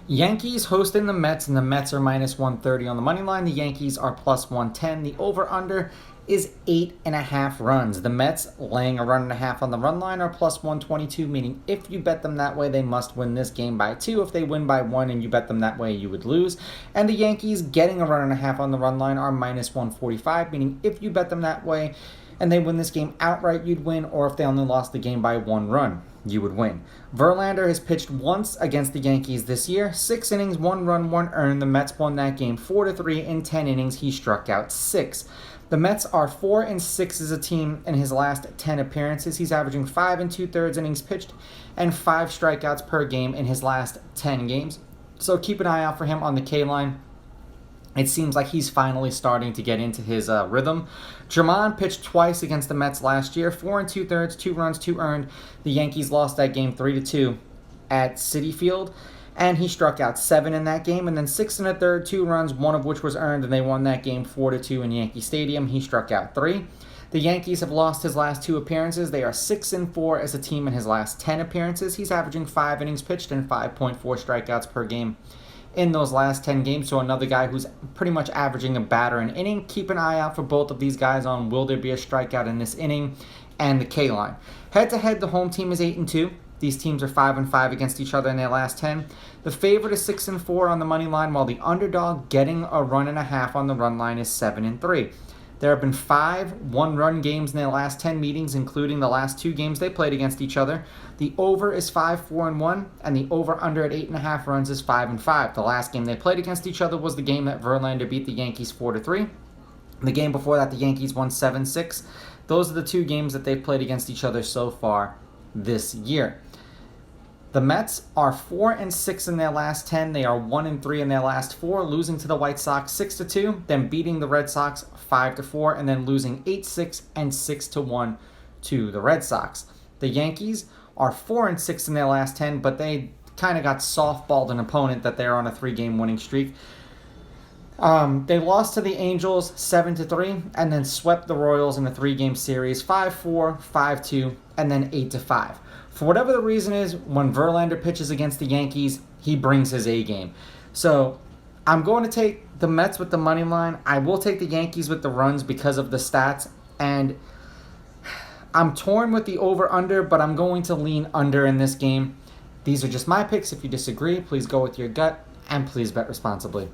Yankees hosting the Mets, and the Mets are minus 130 on the money line. The Yankees are plus 110. The over-under is 8.5 runs. The Mets laying a run and a half on the run line are plus 122, meaning if you bet them that way, they must win this game by 2. If they win by 1 and you bet them that way, you would lose. And the Yankees getting a run and a half on the run line are minus 145, meaning if you bet them that way and they win this game outright, you'd win, or if they only lost the game by 1 run, you would win. Verlander has pitched once against the Yankees this year. 6 innings, 1 run, 1 earned. The Mets won that game 4-3 in 10 innings. He struck out 6. The Mets are 4-6 as a team in his last 10 appearances. He's averaging 5 2/3 innings pitched and 5 strikeouts per game in his last 10 games. So keep an eye out for him on the K line. It seems like he's finally starting to get into his rhythm. Germán pitched twice against the Mets last year. 4 2/3, 2 runs, 2 earned. The Yankees lost that game 3-2 at Citi Field. And he struck out 7 in that game. And then 6 1/3, 2 runs, 1 of which was earned. And they won that game 4-2 in Yankee Stadium. He struck out 3. The Yankees have lost his last 2 appearances. They are 6-4 as a team in his last 10 appearances. He's averaging 5 innings pitched and 5.4 strikeouts per game in those last 10 games. So another guy who's pretty much averaging a batter an inning. Keep an eye out for both of these guys on will there be a strikeout in this inning and the K line. Head to head, the home team is 8-2. These teams are 5-5 against each other in their last 10. The favorite is 6-4 on the money line, while the underdog getting a run and a half on the run line is 7-3. There have been 5 one-run games in their last 10 meetings, including the last 2 games they played against each other. The over is 5-4-1, and the over-under at 8.5 runs is 5-5. The last game they played against each other was the game that Verlander beat the Yankees 4-3. The game before that, the Yankees won 7-6. Those are the 2 games that they've played against each other so far this year. The Mets are 4-6 in their last 10. They are 1-3 in their last 4, losing to the White Sox 6-2, then beating the Red Sox 5-4, and then losing 8-6 and 6-1 to the Red Sox. The Yankees are 4-6 in their last 10, but they kind of got softballed an opponent that they're on a 3-game winning streak. They lost to the Angels 7-3, and then swept the Royals in a 3-game series 5-4, 5-2, and then 8-5. For whatever the reason is, when Verlander pitches against the Yankees, he brings his A game. So I'm going to take the Mets with the money line. I will take the Yankees with the runs because of the stats. And I'm torn with the over-under, but I'm going to lean under in this game. These are just my picks. If you disagree, please go with your gut, and please bet responsibly.